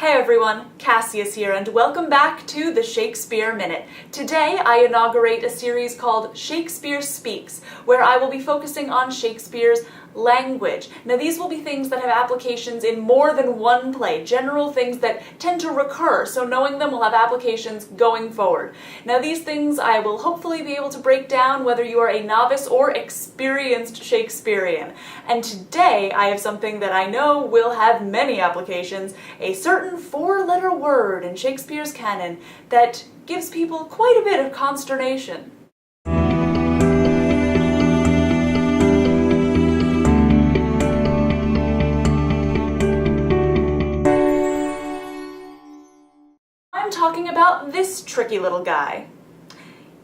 Hey everyone, Cassius here, and welcome back to the Shakespeare Minute. Today I inaugurate a series called Shakespeare Speaks, where I will be focusing on Shakespeare's language. Now these will be things that have applications in more than one play, general things that tend to recur, so knowing them will have applications going forward. Now these things I will hopefully be able to break down whether you are a novice or experienced Shakespearean. And today I have something that I know will have many applications, a certain four-letter word in Shakespeare's canon that gives people quite a bit of consternation. I'm talking about this tricky little guy.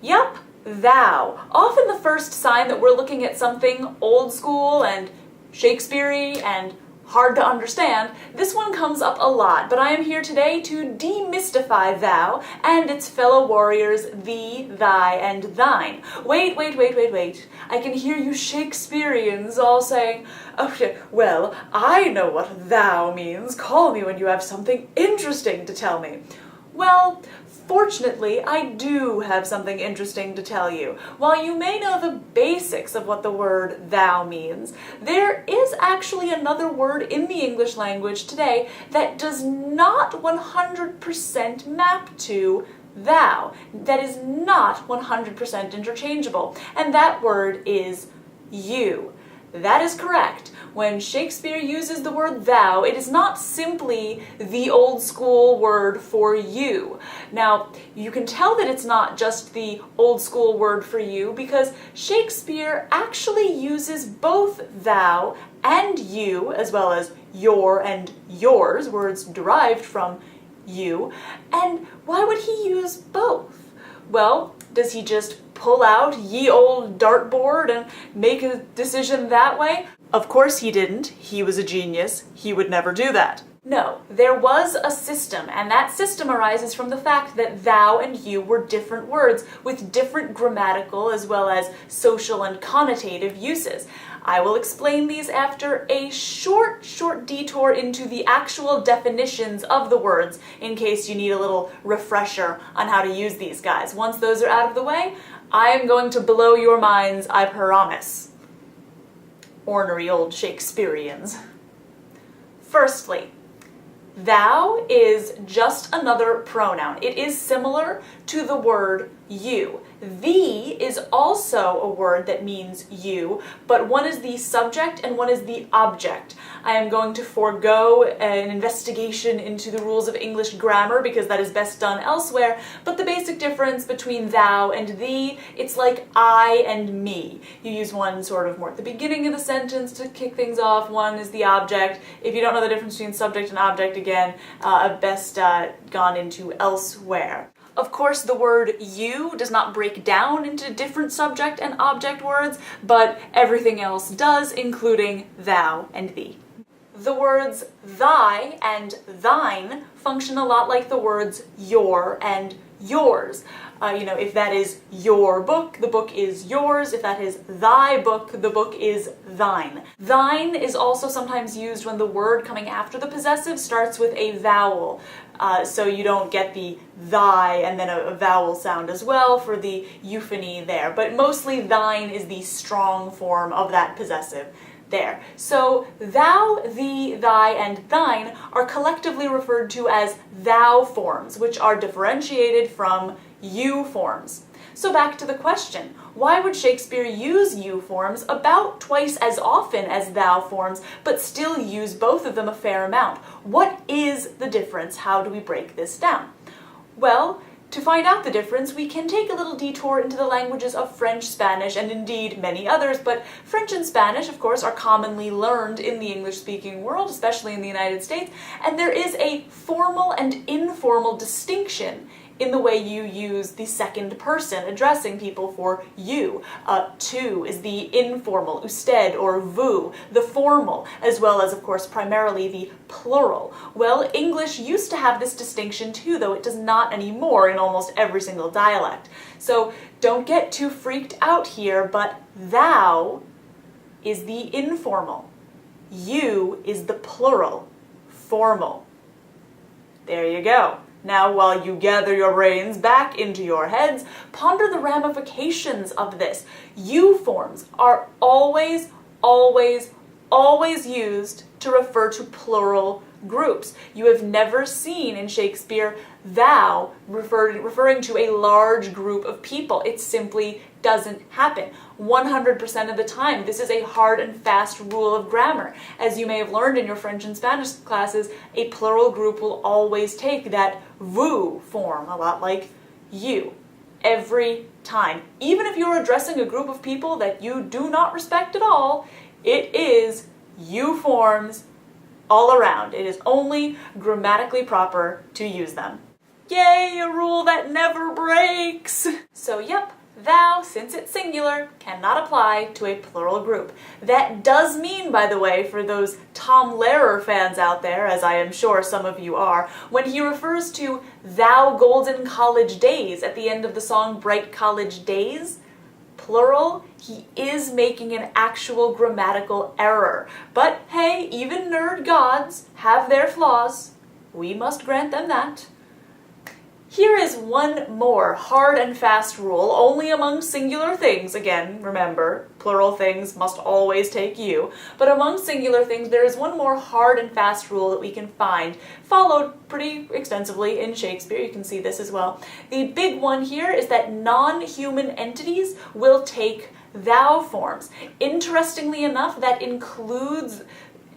Yup, thou. Often the first sign that we're looking at something old school and Shakespeare-y and hard to understand, this one comes up a lot, but I am here today to demystify thou and its fellow warriors thee, thy, and thine. Wait. I can hear you Shakespeareans all saying, "Okay, well, I know what thou means. Call me when you have something interesting to tell me." Well, fortunately, I do have something interesting to tell you. While you may know the basics of what the word thou means, there is actually another word in the English language today that does not 100% map to thou, that is not 100% interchangeable, and that word is you. That is correct. When Shakespeare uses the word thou, it is not simply the old school word for you. Now, you can tell that it's not just the old school word for you because Shakespeare actually uses both thou and you, as well as your and yours, words derived from you. And why would he use both? Well, does he just pull out ye old dartboard and make a decision that way? Of course he didn't. He was a genius. He would never do that. No, there was a system, and that system arises from the fact that thou and you were different words with different grammatical as well as social and connotative uses. I will explain these after a short detour into the actual definitions of the words in case you need a little refresher on how to use these guys. Once those are out of the way, I am going to blow your minds, I promise. Ornery old Shakespeareans. Firstly, thou is just another pronoun. It is similar to the word you. Thee is also a word that means you, but one is the subject and one is the object. I am going to forego an investigation into the rules of English grammar because that is best done elsewhere, but the basic difference between thou and thee, it's like I and me. You use one sort of more at the beginning of the sentence to kick things off, one is the object. If you don't know the difference between subject and object, again, best gone into elsewhere. Of course, the word you does not break down into different subject and object words, but everything else does, including thou and thee. The words thy and thine function a lot like the words your and yours. If that is your book, the book is yours. If that is thy book, the book is thine. Thine is also sometimes used when the word coming after the possessive starts with a vowel. So you don't get the thy and then a vowel sound as well for the euphony there. But mostly thine is the strong form of that possessive there. So thou, thee, thy, and thine are collectively referred to as thou forms, which are differentiated from you forms. So back to the question, why would Shakespeare use you forms about twice as often as thou forms, but still use both of them a fair amount? What is the difference? How do we break this down? Well, to find out the difference, we can take a little detour into the languages of French, Spanish, and indeed many others, but French and Spanish, of course, are commonly learned in the English-speaking world, especially in the United States, and there is a formal and informal distinction in the way you use the second person addressing people for you. Tu is the informal, usted or vous, the formal, as well as, of course, primarily the plural. Well, English used to have this distinction too, though it does not anymore in almost every single dialect. So don't get too freaked out here, but thou is the informal. You is the plural, formal. There you go. Now, while you gather your brains back into your heads, ponder the ramifications of this. You forms are always, always, always used to refer to plural groups. You have never seen in Shakespeare thou referring to a large group of people. It simply doesn't happen. 100% of the time, this is a hard and fast rule of grammar. As you may have learned in your French and Spanish classes, a plural group will always take that vous form, a lot like you, every time. Even if you're addressing a group of people that you do not respect at all, it is you forms all around. It is only grammatically proper to use them. Yay, a rule that never breaks! So yep, thou, since it's singular, cannot apply to a plural group. That does mean, by the way, for those Tom Lehrer fans out there, as I am sure some of you are, when he refers to thou golden college days at the end of the song Bright College Days, plural, he is making an actual grammatical error. But hey, even nerd gods have their flaws. We must grant them that. Here is one more hard and fast rule, only among singular things. Again, remember, plural things must always take you. But among singular things, there is one more hard and fast rule that we can find, followed pretty extensively in Shakespeare. You can see this as well. The big one here is that non-human entities will take thou forms. Interestingly enough, that includes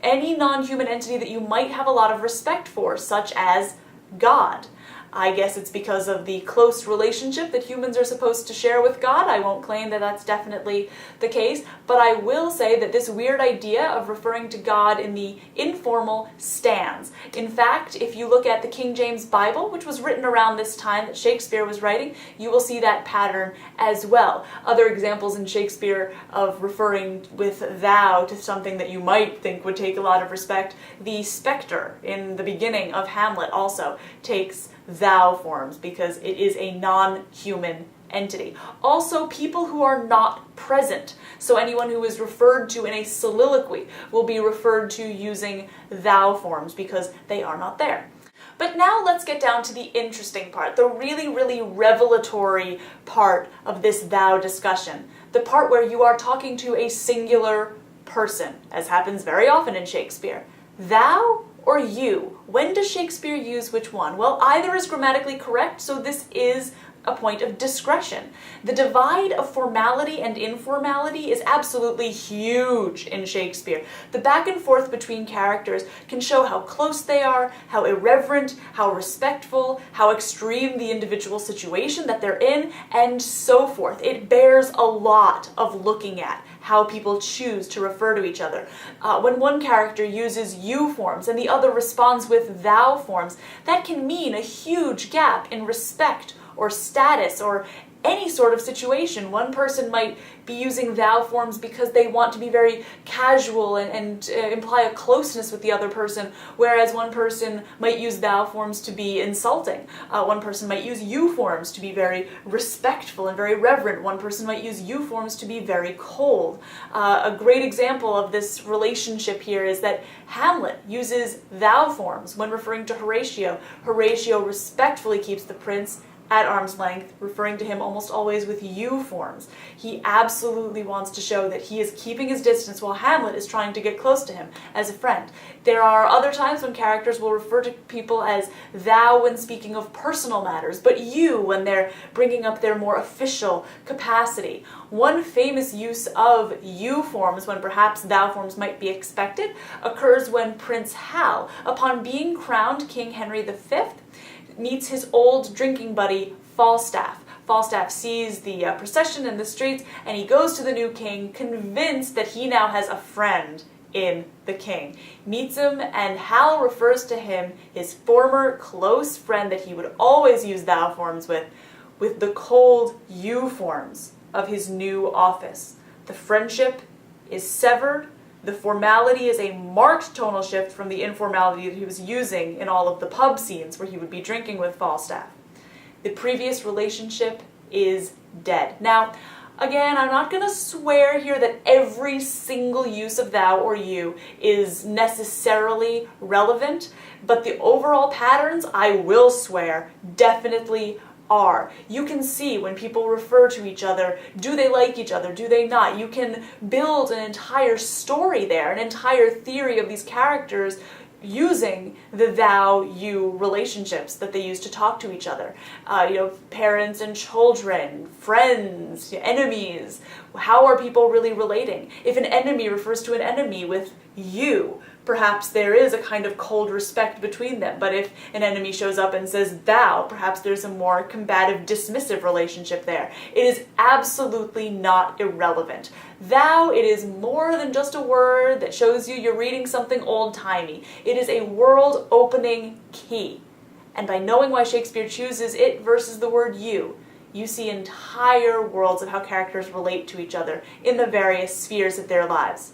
any non-human entity that you might have a lot of respect for, such as God. I guess it's because of the close relationship that humans are supposed to share with God. I won't claim that that's definitely the case, but I will say that this weird idea of referring to God in the informal stands. In fact, if you look at the King James Bible, which was written around this time that Shakespeare was writing, you will see that pattern as well. Other examples in Shakespeare of referring with thou to something that you might think would take a lot of respect, the spectre in the beginning of Hamlet also takes thou forms because it is a non-human entity. Also, people who are not present. So anyone who is referred to in a soliloquy will be referred to using thou forms because they are not there. But now let's get down to the interesting part, the really, really revelatory part of this thou discussion. The part where you are talking to a singular person, as happens very often in Shakespeare. Thou or you? When does Shakespeare use which one? Well, either is grammatically correct, so this is a point of discretion. The divide of formality and informality is absolutely huge in Shakespeare. The back and forth between characters can show how close they are, how irreverent, how respectful, how extreme the individual situation that they're in, and so forth. It bears a lot of looking at how people choose to refer to each other. When one character uses you forms and the other responds with thou forms, that can mean a huge gap in respect or status or any sort of situation. One person might be using thou forms because they want to be very casual and imply a closeness with the other person, whereas one person might use thou forms to be insulting. One person might use you forms to be very respectful and very reverent. One person might use you forms to be very cold. A great example of this relationship here is that Hamlet uses thou forms when referring to Horatio. Horatio respectfully keeps the prince at arm's length, referring to him almost always with you forms. He absolutely wants to show that he is keeping his distance while Hamlet is trying to get close to him as a friend. There are other times when characters will refer to people as thou when speaking of personal matters, but you when they're bringing up their more official capacity. One famous use of you forms, when perhaps thou forms might be expected, occurs when Prince Hal, upon being crowned King Henry V, meets his old drinking buddy, Falstaff. Falstaff sees the procession in the streets, and he goes to the new king, convinced that he now has a friend in the king. Meets him, and Hal refers to him, his former close friend that he would always use thou forms with the cold you forms of his new office. The friendship is severed. The formality is a marked tonal shift from the informality that he was using in all of the pub scenes where he would be drinking with Falstaff. The previous relationship is dead. Now, Again, I'm not going to swear here that every single use of thou or you is necessarily relevant, but the overall patterns, I will swear, definitely are. You can see when people refer to each other, do they like each other, do they not? You can build an entire story there, an entire theory of these characters using the thou-you relationships that they use to talk to each other. Parents and children, friends, enemies. How are people really relating? If an enemy refers to an enemy with you, perhaps there is a kind of cold respect between them. But if an enemy shows up and says thou, perhaps there's a more combative, dismissive relationship there. It is absolutely not irrelevant. Thou, it is more than just a word that shows you you're reading something old-timey. It is a world-opening key. And by knowing why Shakespeare chooses it versus the word you see entire worlds of how characters relate to each other in the various spheres of their lives.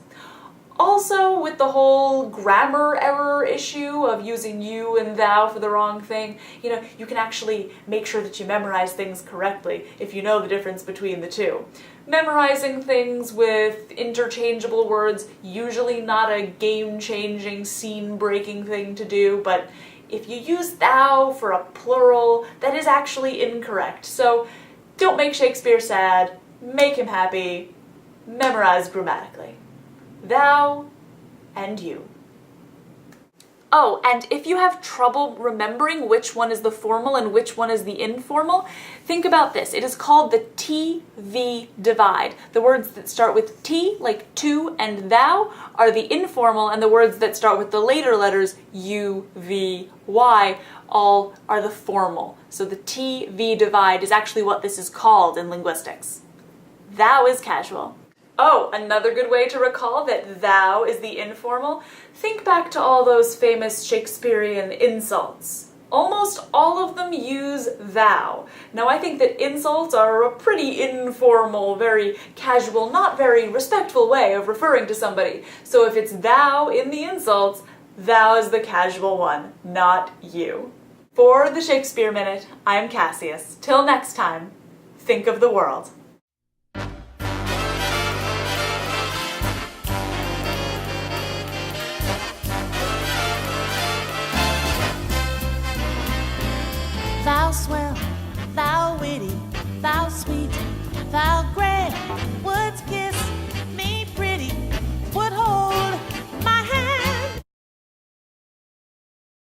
Also, with the whole grammar error issue of using you and thou for the wrong thing, you can actually make sure that you memorize things correctly if you know the difference between the two. Memorizing things with interchangeable words, usually not a game-changing, scene-breaking thing to do, but if you use thou for a plural, that is actually incorrect. So don't make Shakespeare sad, make him happy, memorize grammatically. Thou and you. Oh, and if you have trouble remembering which one is the formal and which one is the informal, think about this. It is called the T-V divide. The words that start with T, like to and thou, are the informal, and the words that start with the later letters U, V, Y, all are the formal. So the T-V divide is actually what this is called in linguistics. Thou is casual. Oh, another good way to recall that thou is the informal. Think back to all those famous Shakespearean insults. Almost all of them use thou. Now, I think that insults are a pretty informal, very casual, not very respectful way of referring to somebody. So if it's thou in the insults, thou is the casual one, not you. For the Shakespeare Minute, I'm Cassius. Till next time, think of the world.